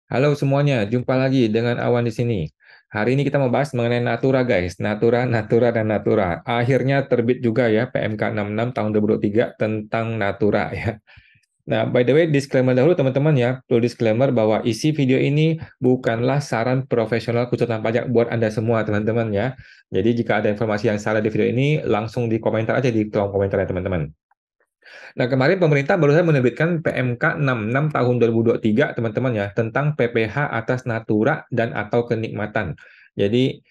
Halo semuanya, jumpa lagi dengan Awan di sini. Hari ini kita mau bahas mengenai Natura, guys. Natura, Natura, dan Natura. Akhirnya terbit juga ya PMK 66 tahun 2023 tentang Natura ya. Nah, by the way, disclaimer dahulu teman-teman ya. Perlu disclaimer bahwa isi video ini bukanlah saran profesional konsultan pajak buat Anda semua, teman-teman ya. Jadi jika ada informasi yang salah di video ini, langsung di komentar aja di kolom komentar ya, teman-teman. Nah, kemarin pemerintah baru saja menerbitkan PMK 66 tahun 2023, teman-teman ya, tentang PPh atas natura dan atau kenikmatan. Jadi,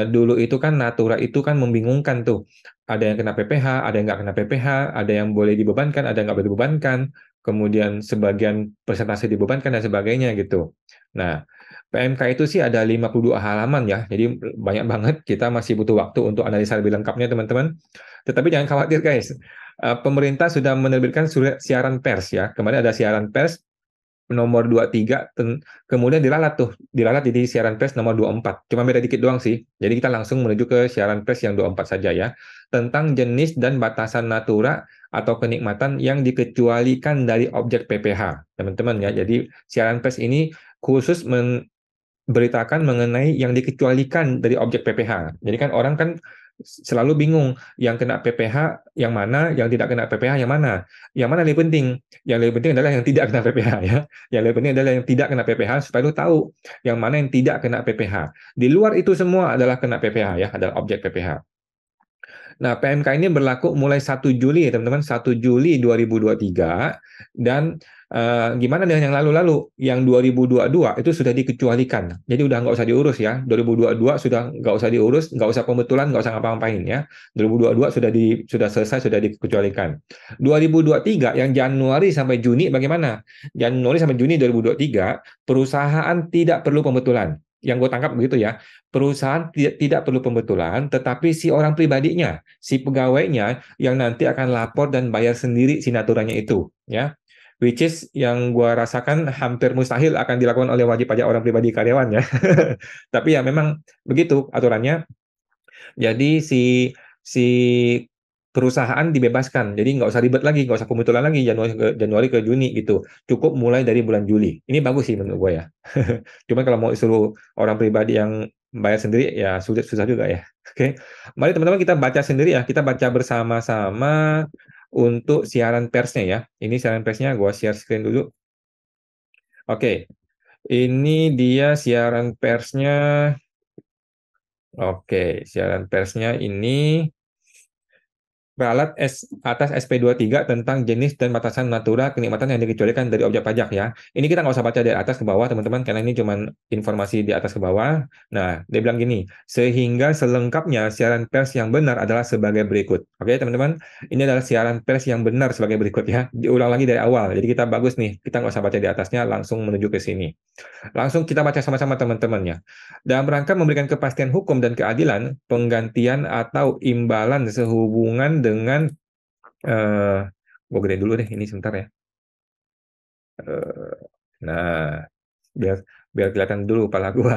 dulu itu kan natura itu kan membingungkan tuh. Ada yang kena PPh, ada yang nggak kena PPh, ada yang boleh dibebankan, ada yang nggak boleh dibebankan, kemudian sebagian persentase dibebankan dan sebagainya gitu. Nah, PMK itu sih ada 52 halaman ya, jadi banyak banget, kita masih butuh waktu untuk analisa lebih lengkapnya teman-teman. Tetapi jangan khawatir guys, pemerintah sudah menerbitkan surat siaran pers ya. Kemarin ada siaran pers nomor 23, kemudian diralat jadi siaran pers nomor 24. Cuma beda dikit doang sih. Jadi kita langsung menuju ke siaran pers yang 24 saja ya. Tentang jenis dan batasan natura atau kenikmatan yang dikecualikan dari objek PPh. Teman-teman ya. Jadi siaran pers ini khusus beritakan mengenai yang dikecualikan dari objek PPh. Jadi kan orang kan selalu bingung, yang kena PPh yang mana, yang tidak kena PPh yang mana. Yang mana lebih penting? Yang lebih penting adalah yang tidak kena PPh ya. Yang lebih penting adalah yang tidak kena PPh supaya lu tahu yang mana yang tidak kena PPh. Di luar itu semua adalah kena PPh ya, adalah objek PPh. Nah, PMK ini berlaku mulai 1 Juli ya teman-teman, 1 Juli 2023 dan gimana dengan yang lalu-lalu? Yang 2022 itu sudah dikecualikan. Jadi udah nggak usah diurus ya. 2022 sudah nggak usah diurus, nggak usah pembetulan, nggak usah ngapa-ngapain ya. 2022 sudah selesai, sudah dikecualikan. 2023 yang Januari sampai Juni bagaimana? Januari sampai Juni 2023 perusahaan tidak perlu pembetulan. Yang gue tangkap begitu ya, perusahaan tidak perlu pembetulan, tetapi si orang pribadinya, si pegawainya yang nanti akan lapor dan bayar sendiri sinaturannya itu, ya. Which is yang gua rasakan hampir mustahil akan dilakukan oleh wajib pajak orang pribadi karyawan ya. Tapi ya memang begitu aturannya. Jadi si perusahaan dibebaskan. Jadi nggak usah ribet lagi, nggak usah pembetulan lagi Januari ke Juni gitu. Cukup mulai dari bulan Juli. Ini bagus sih menurut gue ya. Cuman kalau mau suruh orang pribadi yang bayar sendiri ya susah juga ya. Oke. Mari teman-teman kita baca sendiri ya. Kita baca bersama-sama untuk siaran persnya ya. Ini siaran persnya, gue share screen dulu. Oke. Ini dia siaran persnya. Oke, siaran persnya ini ralat atas SP23 tentang jenis dan batasan natura kenikmatan yang dikecualikan dari objek pajak ya. Ini kita nggak usah baca dari atas ke bawah teman-teman karena ini cuma informasi di atas ke bawah. Nah, dia bilang gini, sehingga selengkapnya siaran pers yang benar adalah sebagai berikut. Oke teman-teman, ini adalah siaran pers yang benar sebagai berikut ya. Diulang lagi dari awal. Jadi kita bagus nih, kita nggak usah baca di atasnya, langsung menuju ke sini. Langsung kita baca sama-sama teman-temannya. Dalam rangka memberikan kepastian hukum dan keadilan, penggantian atau imbalan sehubungan dengan gue gedein dulu deh ini sebentar ya. Nah, biar biar kelihatan dulu kepala gue.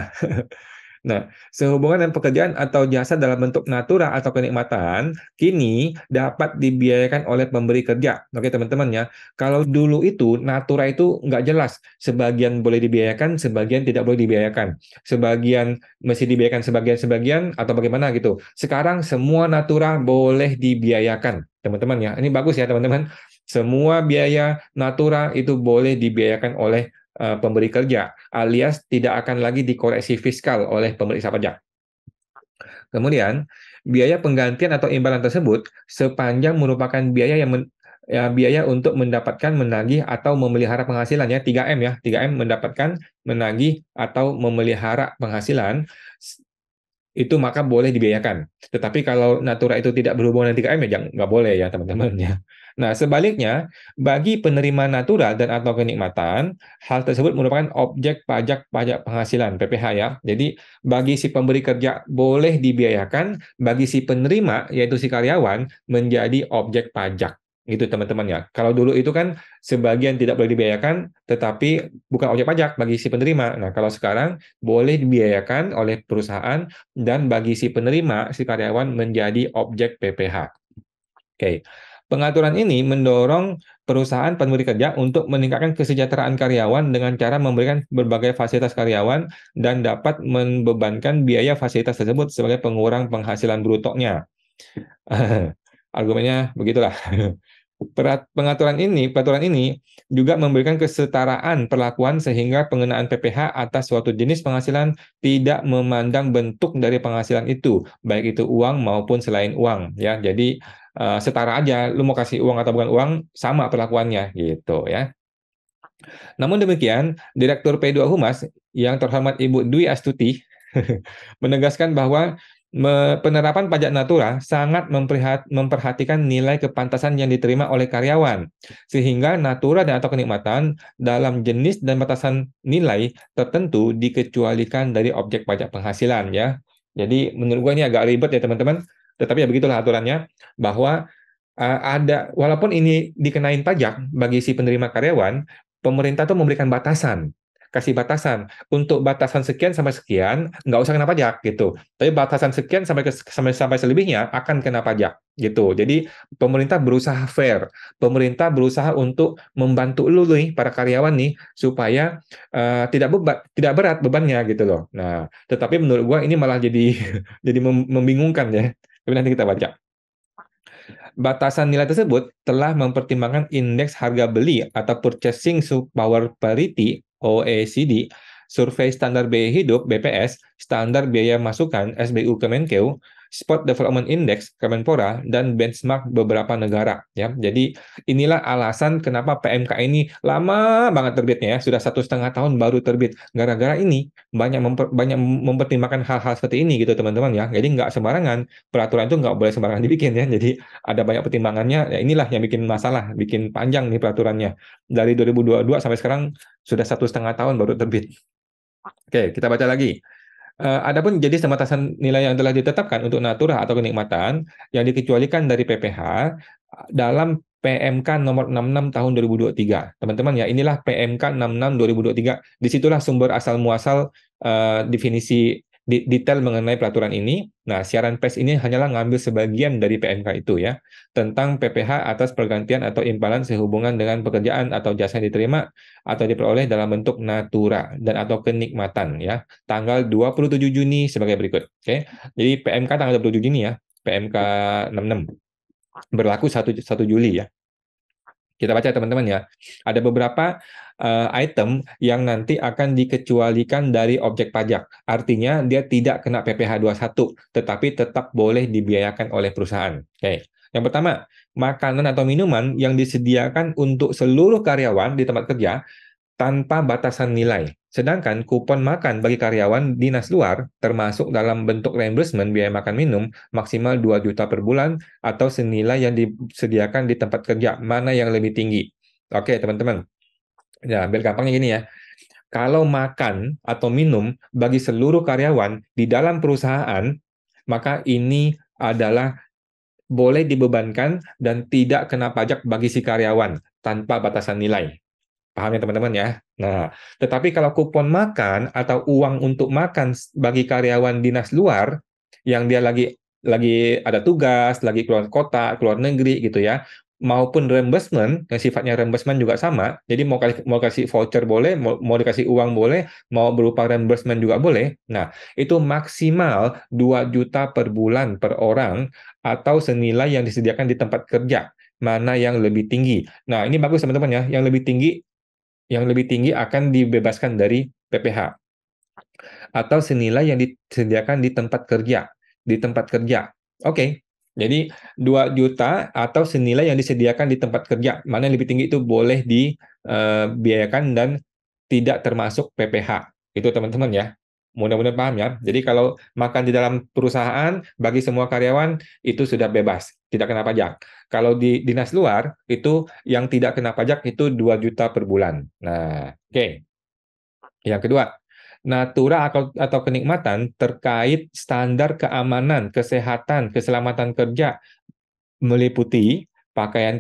Nah, sehubungan dengan pekerjaan atau jasa dalam bentuk natura atau kenikmatan, kini dapat dibiayakan oleh pemberi kerja. Oke, teman-teman ya. Kalau dulu itu, natura itu nggak jelas. Sebagian boleh dibiayakan, sebagian tidak boleh dibiayakan. Sebagian mesti dibiayakan sebagian-sebagian, atau bagaimana gitu. Sekarang semua natura boleh dibiayakan, teman-teman ya. Ini bagus ya, teman-teman. Semua biaya natura itu boleh dibiayakan oleh pemberi kerja, alias tidak akan lagi dikoreksi fiskal oleh pemeriksa pajak. Kemudian, biaya penggantian atau imbalan tersebut sepanjang merupakan biaya untuk mendapatkan, menagih, atau memelihara penghasilan ya, 3M ya, 3M mendapatkan, menagih, atau memelihara penghasilan, itu maka boleh dibiayakan. Tetapi kalau natura itu tidak berhubungan dengan 3M ya nggak boleh ya teman-teman ya. Nah sebaliknya, bagi penerima natura dan atau kenikmatan, hal tersebut merupakan objek pajak penghasilan (PPh) ya. Jadi bagi si pemberi kerja boleh dibiayakan, bagi si penerima yaitu si karyawan menjadi objek pajak. Gitu teman-teman ya. Kalau dulu itu kan sebagian tidak boleh dibiayakan, tetapi bukan objek pajak bagi si penerima. Nah kalau sekarang boleh dibiayakan oleh perusahaan dan bagi si penerima, si karyawan menjadi objek PPh. Oke. Pengaturan ini mendorong perusahaan pemberi kerja untuk meningkatkan kesejahteraan karyawan dengan cara memberikan berbagai fasilitas karyawan dan dapat membebankan biaya fasilitas tersebut sebagai pengurang penghasilan brutonya. Argumennya begitulah. Peraturan ini juga memberikan kesetaraan perlakuan sehingga pengenaan PPh atas suatu jenis penghasilan tidak memandang bentuk dari penghasilan itu, baik itu uang maupun selain uang, ya. Jadi setara aja, lu mau kasih uang atau bukan uang, sama perlakuannya, gitu ya. Namun demikian, Direktur P2 Humas yang terhormat Ibu Dwi Astuti menegaskan bahwa penerapan pajak natura sangat memperhatikan nilai kepantasan yang diterima oleh karyawan, sehingga natura dan atau kenikmatan dalam jenis dan batasan nilai tertentu dikecualikan dari objek pajak penghasilan ya. Jadi menurut gua ini agak ribet ya teman-teman, tetapi ya begitulah aturannya bahwa walaupun ini dikenain pajak bagi si penerima karyawan, pemerintah tuh memberikan batasan, kasih batasan untuk batasan sekian sampai sekian nggak usah kena pajak gitu, tapi batasan sekian sampai selebihnya akan kena pajak gitu. Jadi pemerintah berusaha fair, pemerintah berusaha untuk membantu lu nih para karyawan nih supaya tidak berat bebannya gitu loh. Nah, tetapi menurut gua ini malah jadi jadi membingungkan ya. Tapi nanti kita baca. Batasan nilai tersebut telah mempertimbangkan indeks harga beli atau Purchasing Power Parity (OECD), Survei Standar Biaya Hidup (BPS), Standar Biaya Masukan (SBU Kemenkeu), Spot Development Index Kemenpora, dan benchmark beberapa negara. Ya, jadi inilah alasan kenapa PMK ini lama banget terbitnya ya, sudah 1,5 tahun baru terbit. Gara-gara ini banyak mempertimbangkan hal-hal seperti ini gitu teman-teman ya. Jadi nggak sembarangan, peraturan itu nggak boleh sembarangan dibikin ya. Jadi ada banyak pertimbangannya, ya inilah yang bikin masalah, bikin panjang nih peraturannya. Dari 2022 sampai sekarang sudah 1,5 tahun baru terbit. Oke, kita baca lagi. Adapun jenis batasan nilai yang telah ditetapkan untuk natura atau kenikmatan yang dikecualikan dari PPh dalam PMK nomor 66 tahun 2023. Teman-teman ya, inilah PMK 66 2023. Disitulah sumber asal muasal definisi detail mengenai peraturan ini. Nah, siaran pers ini hanyalah ngambil sebagian dari PMK itu ya, tentang PPh atas pergantian atau impalan sehubungan dengan pekerjaan atau jasa yang diterima atau diperoleh dalam bentuk natura dan atau kenikmatan ya. Tanggal 27 Juni sebagai berikut. Oke. Jadi PMK tanggal 27 Juni ya, PMK 66 berlaku 1 Juli ya. Kita baca teman-teman ya. Ada beberapa item yang nanti akan dikecualikan dari objek pajak. Artinya dia tidak kena PPh 21, tetapi tetap boleh dibiayakan oleh perusahaan. Oke. Yang pertama, makanan atau minuman yang disediakan untuk seluruh karyawan di tempat kerja tanpa batasan nilai. Sedangkan kupon makan bagi karyawan dinas luar termasuk dalam bentuk reimbursement biaya makan minum maksimal 2 juta per bulan atau senilai yang disediakan di tempat kerja. Mana yang lebih tinggi? Oke, teman-teman. Ya, biar gampangnya gini ya. Kalau makan atau minum bagi seluruh karyawan di dalam perusahaan, maka ini adalah boleh dibebankan dan tidak kena pajak bagi si karyawan tanpa batasan nilai. Paham ya teman-teman ya? Nah, tetapi kalau kupon makan atau uang untuk makan bagi karyawan dinas luar yang dia lagi ada tugas, lagi keluar kota, keluar negeri gitu ya, maupun reimbursement yang sifatnya reimbursement juga sama. Jadi mau kasih voucher boleh, mau dikasih uang boleh, mau berupa reimbursement juga boleh. Nah, itu maksimal 2 juta per bulan per orang atau senilai yang disediakan di tempat kerja. Mana yang lebih tinggi? Nah, ini bagus teman-teman ya. Yang lebih tinggi akan dibebaskan dari PPh atau senilai yang disediakan di tempat kerja. Di tempat kerja. Oke. Jadi 2 juta atau senilai yang disediakan di tempat kerja. Mana yang lebih tinggi itu boleh dibiayakan dan tidak termasuk PPh. Itu teman-teman ya. Mudah-mudahan paham ya. Jadi kalau makan di dalam perusahaan bagi semua karyawan itu sudah bebas, tidak kena pajak. Kalau di dinas luar itu yang tidak kena pajak itu 2 juta per bulan. Nah, oke. Yang kedua, natura atau kenikmatan terkait standar keamanan, kesehatan, keselamatan kerja meliputi pakaian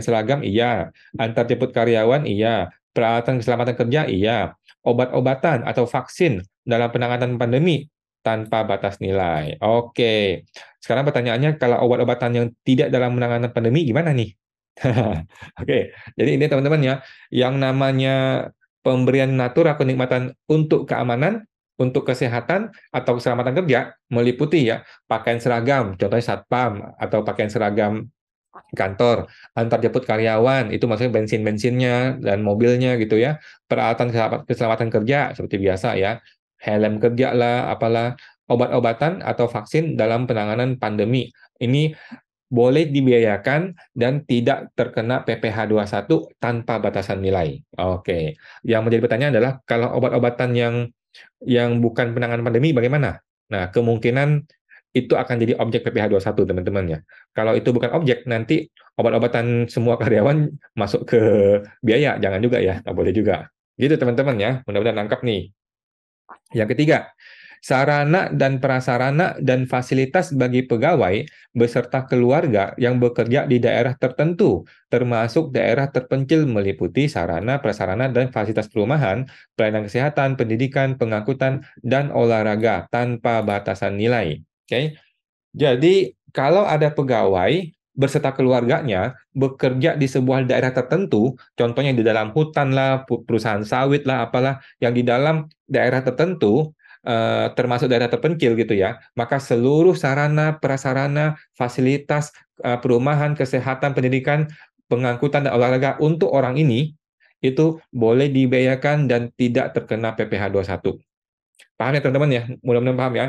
seragam iya, antar jemput karyawan iya, peralatan keselamatan kerja iya, obat-obatan atau vaksin dalam penanganan pandemi tanpa batas nilai. Oke. Sekarang pertanyaannya, kalau obat-obatan yang tidak dalam penanganan pandemi gimana nih? Oke. Jadi ini teman-teman ya, yang namanya pemberian natura kenikmatan untuk keamanan, untuk kesehatan atau keselamatan kerja meliputi ya pakaian seragam, contohnya satpam atau pakaian seragam kantor, antar jemput karyawan, itu maksudnya bensin-bensinnya dan mobilnya gitu ya. Peralatan keselamatan kerja seperti biasa ya, helm kerja lah, apalah, obat-obatan atau vaksin dalam penanganan pandemi. Ini boleh dibiayakan dan tidak terkena PPh satu tanpa batasan nilai. Oke. Yang menjadi pertanyaan adalah kalau obat-obatan yang bukan penanganan pandemi bagaimana? Nah, kemungkinan itu akan jadi objek PPh satu teman-teman ya. Kalau itu bukan objek, nanti obat-obatan semua karyawan masuk ke biaya, jangan juga ya, nggak boleh juga. Gitu teman-teman ya, mudah-mudahan nangkap nih. Yang ketiga, sarana dan prasarana dan fasilitas bagi pegawai beserta keluarga yang bekerja di daerah tertentu, termasuk daerah terpencil meliputi sarana, prasarana, dan fasilitas perumahan, pelayanan kesehatan, pendidikan, pengangkutan, dan olahraga tanpa batasan nilai. Oke, jadi kalau ada pegawai beserta keluarganya bekerja di sebuah daerah tertentu, contohnya di dalam hutan lah, perusahaan sawit lah, apalah, yang di dalam daerah tertentu, termasuk daerah terpencil gitu ya, maka seluruh sarana, prasarana, fasilitas perumahan, kesehatan, pendidikan, pengangkutan, dan olahraga untuk orang ini, itu boleh dibiayakan dan tidak terkena PPh satu. Paham ya teman-teman ya? Mudah-mudahan paham ya.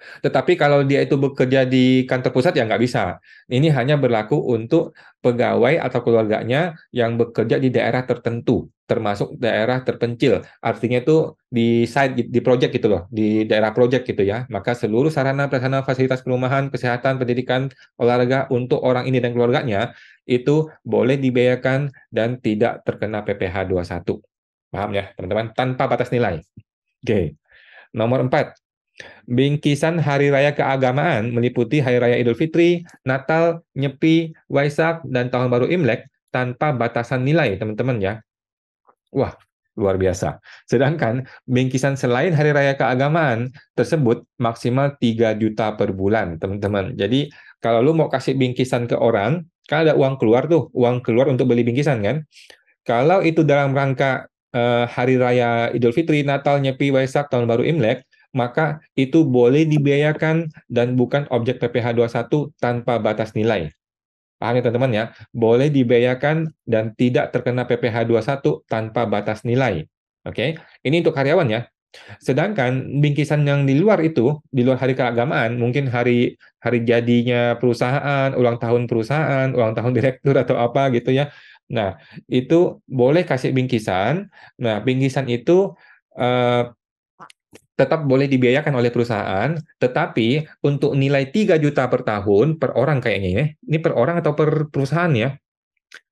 Tetapi kalau dia itu bekerja di kantor pusat ya nggak bisa. Ini hanya berlaku untuk pegawai atau keluarganya yang bekerja di daerah tertentu, termasuk daerah terpencil. Artinya itu di site, di project gitu loh, di daerah project gitu ya. Maka seluruh sarana prasarana fasilitas perumahan, kesehatan, pendidikan, olahraga untuk orang ini dan keluarganya itu boleh dibiayakan dan tidak terkena PPh satu. Paham ya, teman-teman? Tanpa batas nilai. Oke. Nomor 4. Bingkisan hari raya keagamaan meliputi Hari Raya Idul Fitri, Natal, Nyepi, Waisak, dan Tahun Baru Imlek tanpa batasan nilai, teman-teman ya. Wah, luar biasa. Sedangkan bingkisan selain Hari Raya keagamaan tersebut maksimal 3 juta per bulan, teman-teman. Jadi kalau lu mau kasih bingkisan ke orang, kan ada uang keluar tuh, uang keluar untuk beli bingkisan kan. Kalau itu dalam rangka Hari Raya Idul Fitri, Natal, Nyepi, Waisak, Tahun Baru Imlek, maka itu boleh dibiayakan dan bukan objek PPh satu tanpa batas nilai. Paham ya teman-teman ya? Boleh dibiayakan dan tidak terkena PPh satu tanpa batas nilai. Oke, ini untuk karyawan ya. Sedangkan bingkisan yang di luar itu, di luar hari keagamaan, mungkin hari hari jadinya perusahaan, ulang tahun perusahaan, ulang tahun direktur atau apa gitu ya. Nah, itu boleh kasih bingkisan. Nah, bingkisan itu eh, tetap boleh dibiayakan oleh perusahaan, tetapi untuk nilai 3 juta per tahun per orang kayaknya ya. Ini per orang atau per perusahaan ya?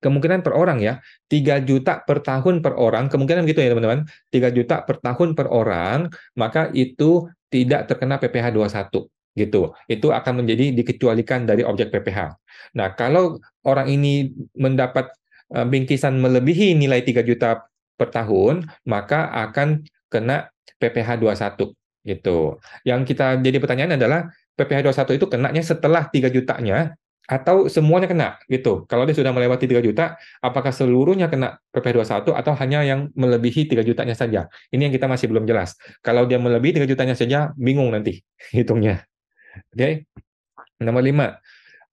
Kemungkinan per orang ya, 3 juta per tahun per orang, kemungkinan gitu ya teman-teman, 3 juta per tahun per orang, maka itu tidak terkena PPh satu gitu. Itu akan menjadi dikecualikan dari objek PPh. Nah, kalau orang ini mendapat bingkisan melebihi nilai 3 juta per tahun, maka akan kena PPh satu gitu. Yang kita jadi pertanyaan adalah PPh satu itu kenanya setelah 3 jutanya atau semuanya kena gitu. Kalau dia sudah melewati 3 juta, apakah seluruhnya kena PPh satu atau hanya yang melebihi 3 jutanya saja? Ini yang kita masih belum jelas. Kalau dia melebihi 3 jutanya saja, bingung nanti hitungnya. Oke. Nomor 5,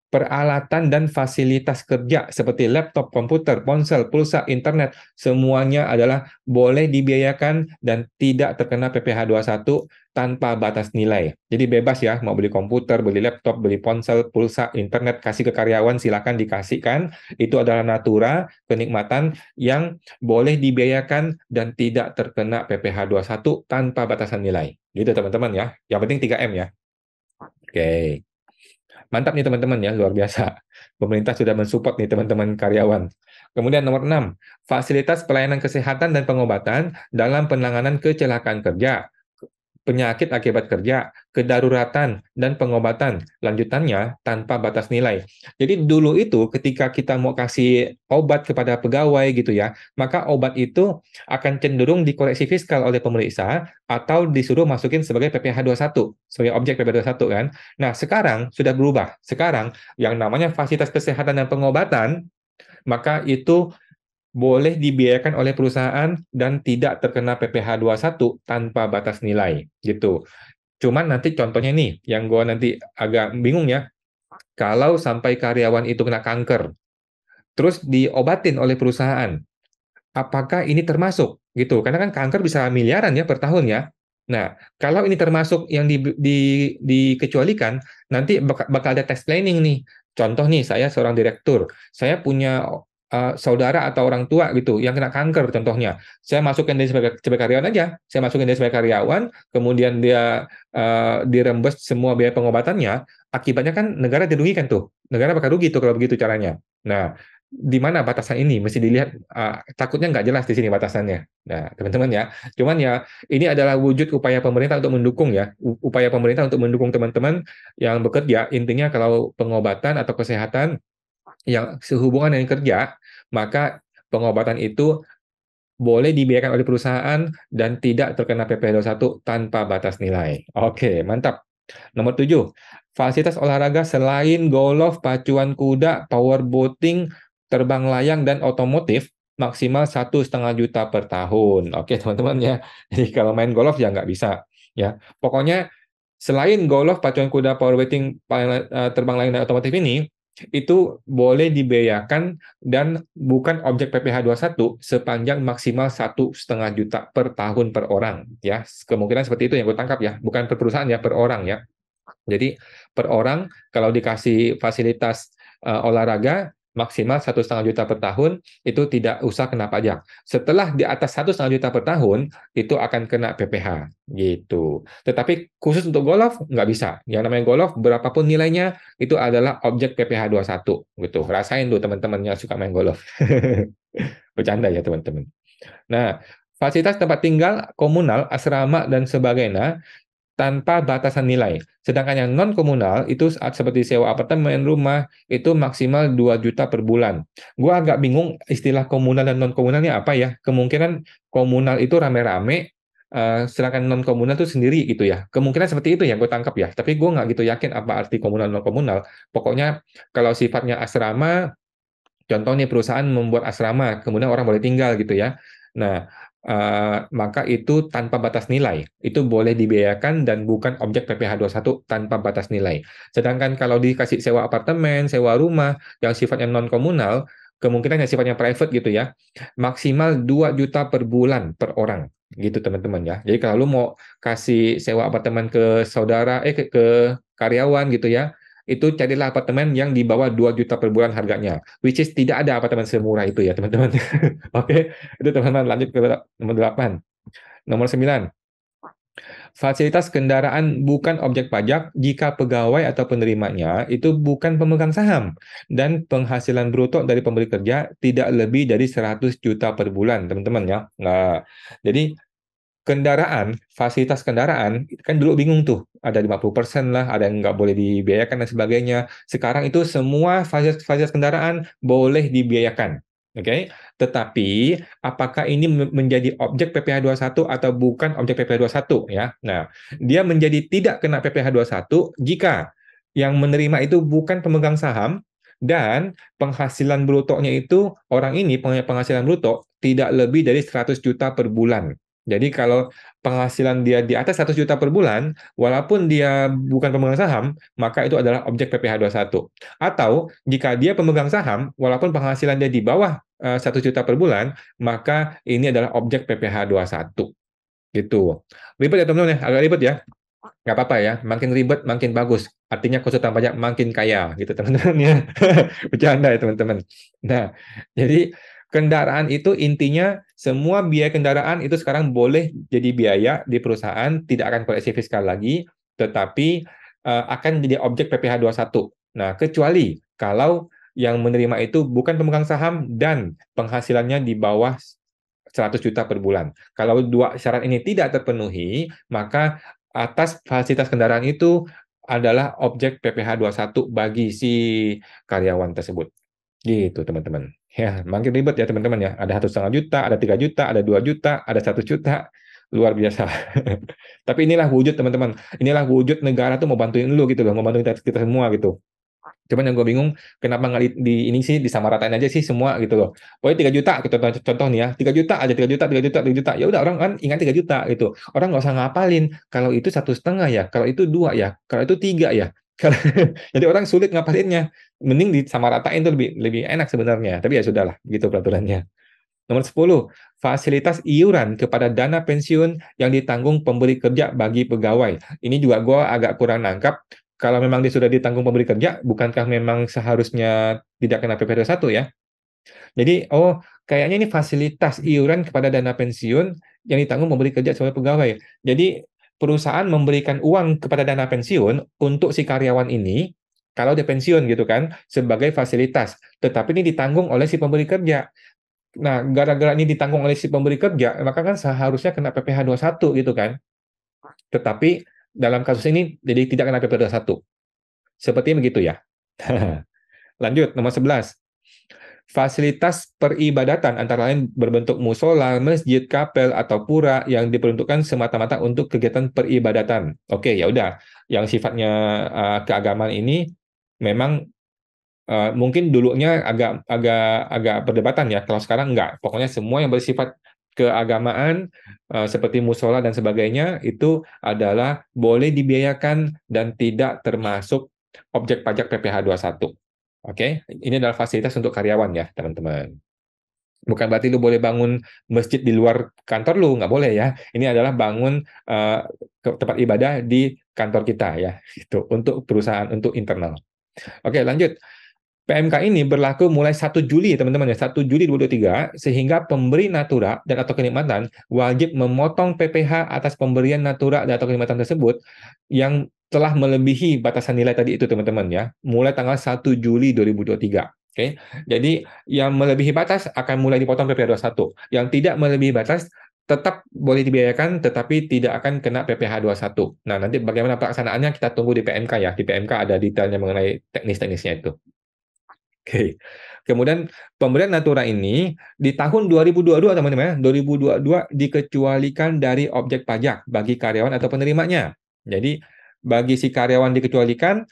peralatan dan fasilitas kerja seperti laptop, komputer, ponsel, pulsa, internet, semuanya adalah boleh dibiayakan dan tidak terkena PPh satu tanpa batas nilai. Jadi bebas ya, mau beli komputer, beli laptop, beli ponsel, pulsa, internet, kasih ke karyawan, silakan dikasihkan. Itu adalah natura, kenikmatan yang boleh dibiayakan dan tidak terkena PPh satu tanpa batasan nilai. Gitu teman-teman ya. Yang penting 3M ya. Oke. Mantap nih teman-teman ya, luar biasa. Pemerintah sudah mensupport nih teman-teman karyawan. Kemudian nomor 6, fasilitas pelayanan kesehatan dan pengobatan dalam penanganan kecelakaan kerja. penyakit akibat kerja, kedaruratan, dan pengobatan lanjutannya tanpa batas nilai. Jadi dulu itu ketika kita mau kasih obat kepada pegawai gitu ya, maka obat itu akan cenderung dikoreksi fiskal oleh pemeriksa atau disuruh masukin sebagai PPh 21, sebagai objek PPh 21 kan. Nah, sekarang sudah berubah. Sekarang yang namanya fasilitas kesehatan dan pengobatan, maka itu boleh dibiayakan oleh perusahaan dan tidak terkena PPh 21 tanpa batas nilai gitu. Cuman nanti contohnya nih, yang gue nanti agak bingung ya, kalau sampai karyawan itu kena kanker, terus diobatin oleh perusahaan, apakah ini termasuk gitu? Karena kan kanker bisa miliaran ya per tahun ya. Nah, kalau ini termasuk yang dikecualikan, nanti bakal ada tax planning nih. Contoh nih, saya seorang direktur, saya punya saudara atau orang tua gitu yang kena kanker contohnya. Saya masukin dia sebagai karyawan aja. Saya masukin dia sebagai karyawan, kemudian dia dirembes semua biaya pengobatannya. Akibatnya kan negara dirugikan tuh. Negara bakal rugi tuh kalau begitu caranya. Nah, di mana batasan ini mesti dilihat, takutnya nggak jelas di sini batasannya. Nah, teman-teman ya, cuman ya ini adalah wujud upaya pemerintah untuk mendukung ya, upaya pemerintah untuk mendukung teman-teman yang bekerja. Intinya kalau pengobatan atau kesehatan yang sehubungan dengan kerja, maka pengobatan itu boleh dibiarkan oleh perusahaan dan tidak terkena PPh 21 tanpa batas nilai. Oke, mantap. Nomor 7, fasilitas olahraga selain golf, pacuan kuda, powerboating, terbang layang, dan otomotif maksimal 1,5 juta per tahun. Oke, teman-teman ya. Jadi kalau main golf ya nggak bisa. Ya, pokoknya selain golf, pacuan kuda, powerboating, terbang layang, dan otomotif ini, itu boleh dibiayakan dan bukan objek PPh 21 sepanjang maksimal 1,5 juta per tahun per orang. Ya, kemungkinan seperti itu yang gue tangkap ya, bukan per perusahaan ya, per orang ya. Jadi per orang kalau dikasih fasilitas olahraga maksimal 1,5 juta per tahun itu tidak usah kena pajak. Setelah di atas 1,5 juta per tahun itu akan kena PPh gitu. Tetapi khusus untuk golf nggak bisa. Yang namanya golf berapapun nilainya itu adalah objek PPh 21 gitu. Rasain tuh teman-teman yang suka main golf. Bercanda ya teman-teman. Nah, fasilitas tempat tinggal komunal, asrama dan sebagainya tanpa batasan nilai. Sedangkan yang non komunal itu seperti sewa apartemen, rumah itu maksimal 2 juta per bulan. Gua agak bingung istilah komunal dan non komunalnya apa ya. Kemungkinan komunal itu rame-rame, sedangkan non komunal itu sendiri gitu ya. Kemungkinan seperti itu yang gue tangkap ya. Tapi gue nggak gitu yakin apa arti komunal non komunal. Pokoknya kalau sifatnya asrama, contoh nih perusahaan membuat asrama, kemudian orang boleh tinggal gitu ya. Nah, maka itu tanpa batas nilai. Itu boleh dibiayakan dan bukan objek PPh 21 tanpa batas nilai. Sedangkan kalau dikasih sewa apartemen, sewa rumah yang sifatnya non komunal, kemungkinan yang sifatnya private gitu ya, maksimal 2 juta per bulan per orang. Gitu teman-teman ya. Jadi kalau lu mau kasih sewa apartemen ke saudara, ke karyawan gitu ya, itu carilah apartemen yang di bawah 2 juta per bulan harganya. Which is tidak ada apartemen semurah itu ya, teman-teman. Oke, itu teman-teman lanjut ke nomor 8. Nomor 9, fasilitas kendaraan bukan objek pajak jika pegawai atau penerimanya itu bukan pemegang saham dan penghasilan bruto dari pemberi kerja tidak lebih dari 100 juta per bulan, teman-teman ya. Nah, jadi kendaraan, fasilitas kendaraan, kan dulu bingung tuh, ada 50% lah, ada yang nggak boleh dibiayakan dan sebagainya. Sekarang itu semua fasilitas kendaraan boleh dibiayakan. Oke, tetapi apakah ini menjadi objek PPh 21 atau bukan objek PPh 21 ya? Nah, dia menjadi tidak kena PPh 21 jika yang menerima itu bukan pemegang saham dan penghasilan brutonya itu orang ini punya penghasilan bruto tidak lebih dari 100 juta per bulan. Jadi kalau penghasilan dia di atas 100 juta per bulan, walaupun dia bukan pemegang saham, maka itu adalah objek PPh 21. Atau jika dia pemegang saham, walaupun penghasilan dia di bawah 1 juta per bulan, maka ini adalah objek PPh 21. Gitu. Ribet ya teman-teman ya, agak ribet ya. Nggak apa-apa ya, makin ribet makin bagus. Artinya konsultan pajak makin kaya gitu teman-teman ya. Bercanda ya teman-teman. Nah, jadi kendaraan itu intinya semua biaya kendaraan itu sekarang boleh jadi biaya di perusahaan, tidak akan koleksi fiskal lagi, tetapi akan jadi objek PPh 21. Nah, kecuali kalau yang menerima itu bukan pemegang saham dan penghasilannya di bawah 100 juta per bulan. Kalau dua syarat ini tidak terpenuhi, maka atas fasilitas kendaraan itu adalah objek PPh 21 bagi si karyawan tersebut. Gitu, teman-teman. Ya, makin ribet ya, teman-teman ya. Ada 1,5 juta, ada 3 juta, ada 2 juta, ada 1 juta. Luar biasa. Tapi inilah wujud, teman-teman. Inilah wujud negara tuh mau bantuin lu gitu loh, mau bantuin kita semua gitu. Cuman yang gue bingung, kenapa nggak ini sih disamaratain aja sih semua gitu loh. Pokoknya 3 juta, gitu, contoh nih ya, 3 juta aja, 3 juta, 3 juta, 3 juta. Ya udah orang kan ingat 3 juta gitu. Orang nggak usah ngapalin. Kalau itu 1,5 ya, kalau itu 2 ya, kalau itu 3 ya. Jadi orang sulit ngapalinnya. Mending disamaratain itu lebih lebih enak sebenarnya. Tapi ya sudahlah, gitu peraturannya. Nomor 10, fasilitas iuran kepada dana pensiun yang ditanggung pemberi kerja bagi pegawai. Ini juga gue agak kurang nangkap. Kalau memang dia sudah ditanggung pemberi kerja, bukankah memang seharusnya tidak kena PP 21 ya? Jadi, oh, kayaknya ini fasilitas iuran kepada dana pensiun yang ditanggung pemberi kerja sebagai pegawai. Jadi, perusahaan memberikan uang kepada dana pensiun untuk si karyawan ini, kalau dia pensiun gitu kan, sebagai fasilitas. Tetapi ini ditanggung oleh si pemberi kerja. Nah, gara-gara ini ditanggung oleh si pemberi kerja, maka kan seharusnya kena PPh 21 gitu kan. Tetapi dalam kasus ini jadi tidak kena PPh 21. Sepertinya begitu ya. Lanjut, nomor 11. Fasilitas peribadatan antara lain berbentuk musola, masjid, kapel, atau pura yang diperuntukkan semata-mata untuk kegiatan peribadatan. Oke, ya udah. Yang sifatnya keagamaan ini memang mungkin dulunya agak agak agak perdebatan ya. Kalau sekarang enggak. Pokoknya semua yang bersifat keagamaan seperti musola dan sebagainya itu adalah boleh dibiayakan dan tidak termasuk objek pajak PPh 21. Oke, ini adalah fasilitas untuk karyawan ya, teman-teman. Bukan berarti lu boleh bangun masjid di luar kantor lu, nggak boleh ya. Ini adalah bangun tempat ibadah di kantor kita ya, itu untuk perusahaan, untuk internal. Oke, lanjut. PMK ini berlaku mulai 1 Juli, teman-teman ya, 1 Juli 2023, sehingga pemberi natura dan atau kenikmatan wajib memotong PPh atas pemberian natura dan atau kenikmatan tersebut yang telah melebihi batasan nilai tadi itu, teman-teman ya, mulai tanggal 1 Juli 2023. Oke. Jadi yang melebihi batas akan mulai dipotong PPh 21. Yang tidak melebihi batas tetap boleh dibiayakan tetapi tidak akan kena PPh 21. Nah, nanti bagaimana pelaksanaannya kita tunggu di PMK ya. Di PMK ada detailnya mengenai teknis-teknisnya itu. Oke. Kemudian pemberian natura ini di tahun 2022, teman-teman, 2022 dikecualikan dari objek pajak bagi karyawan atau penerimanya. Jadi bagi si karyawan dikecualikan,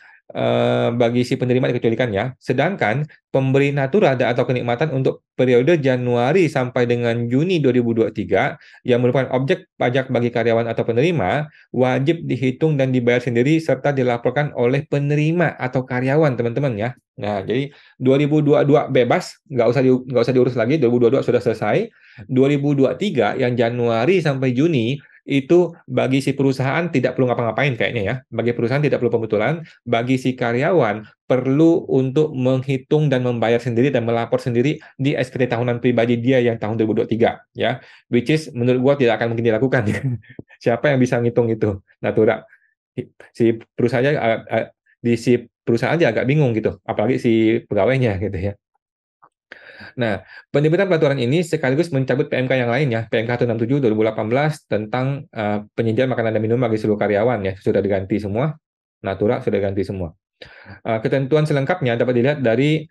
bagi si penerima dikecualikan ya. Sedangkan pemberi natura atau kenikmatan untuk periode Januari sampai dengan Juni 2023 yang merupakan objek pajak bagi karyawan atau penerima wajib dihitung dan dibayar sendiri serta dilaporkan oleh penerima atau karyawan, teman-teman ya. Nah, jadi 2022 bebas, nggak usah diurus lagi, 2022 sudah selesai. 2023 yang Januari sampai Juni itu bagi si perusahaan tidak perlu ngapa-ngapain kayaknya ya. Bagi perusahaan tidak perlu pembetulan, bagi si karyawan perlu untuk menghitung dan membayar sendiri dan melapor sendiri di SPT tahunan pribadi dia yang tahun 2023 ya. Which is menurut gua tidak akan mungkin dilakukan. Siapa yang bisa ngitung itu Natura? Si perusahaannya di si perusahaan aja agak bingung gitu, apalagi si pegawainya gitu ya. Nah, penerbitan peraturan ini sekaligus mencabut PMK yang lain ya, PMK 167 2018 tentang penyediaan makanan dan minum bagi seluruh karyawan ya, sudah diganti semua, Natura sudah diganti semua. Ketentuan selengkapnya dapat dilihat dari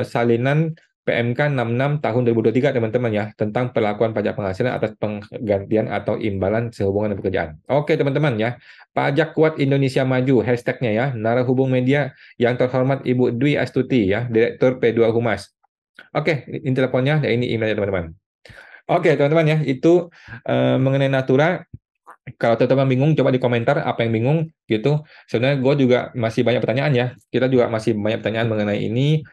salinan PMK 66 tahun 2023, teman-teman ya, tentang perlakuan pajak penghasilan atas penggantian atau imbalan sehubungan dengan pekerjaan. Oke, teman-teman ya, Pajak Kuat Indonesia Maju, hashtagnya ya, narahubung media yang terhormat Ibu Dwi Astuti ya, Direktur P2 Humas. Oke, ini teleponnya dan ini emailnya, teman-teman. Oke, teman-teman ya, itu mengenai Natura. Kalau teman-teman bingung, coba di komentar apa yang bingung gitu. Sebenarnya gue juga masih banyak pertanyaan ya. Kita juga masih banyak pertanyaan mengenai ini.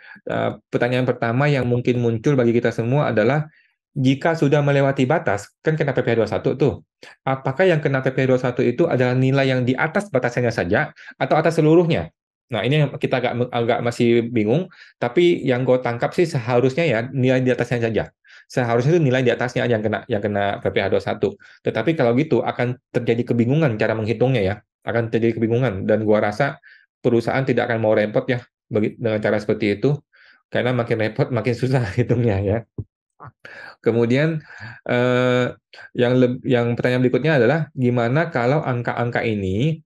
Pertanyaan pertama yang mungkin muncul bagi kita semua adalah jika sudah melewati batas, kan kena PPh 21 tuh. Apakah yang kena PPh 21 itu adalah nilai yang di atas batasannya saja atau atas seluruhnya? Nah, ini yang kita agak masih bingung, tapi yang gue tangkap sih seharusnya ya nilai di atasnya saja. Seharusnya itu nilai di atasnya aja yang kena PPh 21. Tetapi kalau gitu akan terjadi kebingungan cara menghitungnya ya. Akan terjadi kebingungan dan gua rasa perusahaan tidak akan mau repot ya dengan cara seperti itu karena makin repot makin susah hitungnya ya. Kemudian eh, yang pertanyaan berikutnya adalah gimana kalau angka-angka ini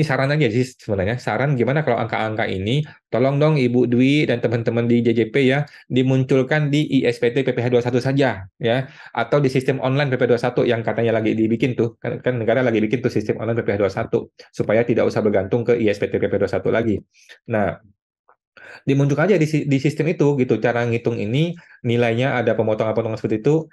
saran aja sih sebenarnya. Saran gimana kalau angka-angka ini tolong dong Ibu Dwi dan teman-teman di JJP ya dimunculkan di ISPT PPh satu saja ya atau di sistem online PP21 yang katanya lagi dibikin tuh. Kan negara lagi bikin tuh sistem online PP21 supaya tidak usah bergantung ke ISPT PP21 lagi. Nah, dimunculkan aja di sistem itu gitu cara ngitung ini nilainya ada pemotongan-pemotongan seperti itu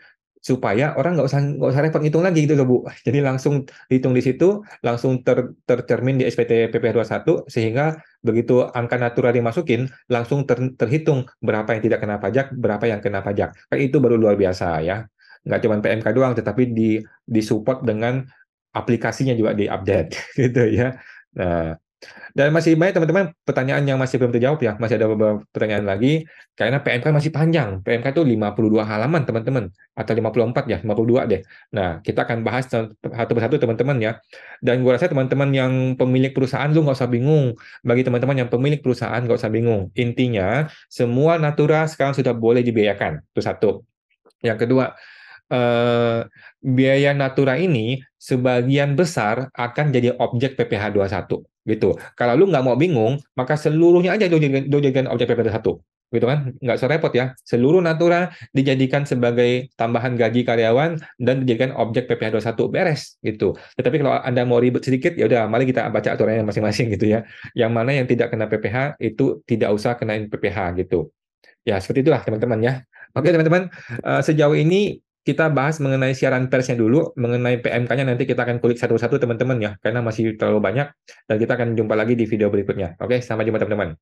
supaya orang nggak usah repot ngitung lagi gitu loh Bu. Jadi langsung hitung di situ, langsung tercermin di SPT PP21 sehingga begitu angka natural dimasukin langsung terhitung berapa yang tidak kena pajak, berapa yang kena pajak. Kan itu baru luar biasa ya. Nggak cuma PMK doang, tetapi disupport dengan aplikasinya juga diupdate gitu ya. Nah, dan masih banyak teman-teman pertanyaan yang masih belum terjawab ya. Masih ada beberapa pertanyaan lagi. Karena PMK masih panjang. PMK itu 52 halaman teman-teman. Atau 54 ya, 52 deh. Nah, kita akan bahas satu persatu teman-teman ya. Dan gue rasa teman-teman yang pemilik perusahaan lu nggak usah bingung. Bagi teman-teman yang pemilik perusahaan nggak usah bingung. Intinya, semua natura sekarang sudah boleh dibiayakan. Itu satu. Yang kedua, eh, biaya natura ini sebagian besar akan jadi objek PPh satu gitu. Kalau lu nggak mau bingung, maka seluruhnya aja lu jadikan objek PPh satu gitu kan, nggak usah repot ya. Seluruh natura dijadikan sebagai tambahan gaji karyawan dan dijadikan objek PPh satu beres gitu. Tetapi kalau Anda mau ribet sedikit, ya udah, mari kita baca aturannya masing-masing gitu ya. Yang mana yang tidak kena PPh itu tidak usah kenain PPh gitu. Ya, seperti itulah teman-teman ya. Oke teman-teman, sejauh ini kita bahas mengenai siaran persnya dulu, mengenai PMK-nya nanti kita akan kulik satu-satu teman-teman ya, karena masih terlalu banyak, dan kita akan jumpa lagi di video berikutnya. Oke, sampai jumpa teman-teman.